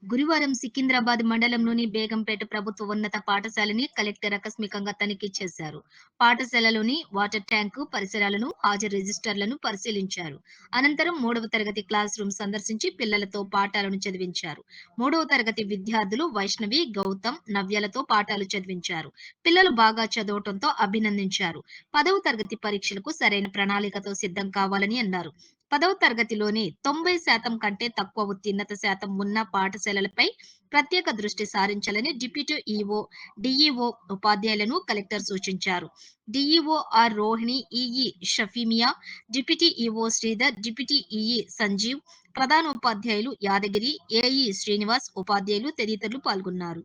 గురువారం సికింద్రాబాద్ మండలంలోని బేగంపేట ప్రభుత్వ ఉన్నత పాఠశాలని కలెక్టర్ ఆకస్మికంగా తనిఖీ చేశారు. పాఠశాలలోని వాటర్ ట్యాంకు పరిసరాలను, హాజరు రిజిస్టర్లను పరిశీలించారు. అనంతరం 3వ తరగతి క్లాస్ రూమ్ సందర్శించి పిల్లలతో పాఠాలను చదివించారు. 3వ తరగతి విద్యార్థులు వైష్ణవి, గౌతమ్, నవ్యలతో పాఠాలు చదివించారు. పిల్లలు బాగా చదవటంతో అభినందించారు. 10వ తరగతి పరీక్షలకు సరైన ప్రణాళికతో సిద్ధం కావాలని అన్నారు. 10వ తరగతిలోని 90% కంటే తక్కువ ఉత్తీర్ణత శాతం ఉన్న పాఠశాలలపై ప్రత్యేక దృష్టి సారించాలని డిప్యూటీ ఈఓ, డిఈఓ ఉపాధ్యాయులను కలెక్టర్ సూచించారు. DEO R Rohini, EE Shafimiya, deputy EO Sridhar, deputy EE Sanjeev, ప్రధాన ఉపాధ్యాయులు యాదగిరి, ఏఈ శ్రీనివాస్, ఉపాధ్యాయులు తదితరులు పాల్గొన్నారు.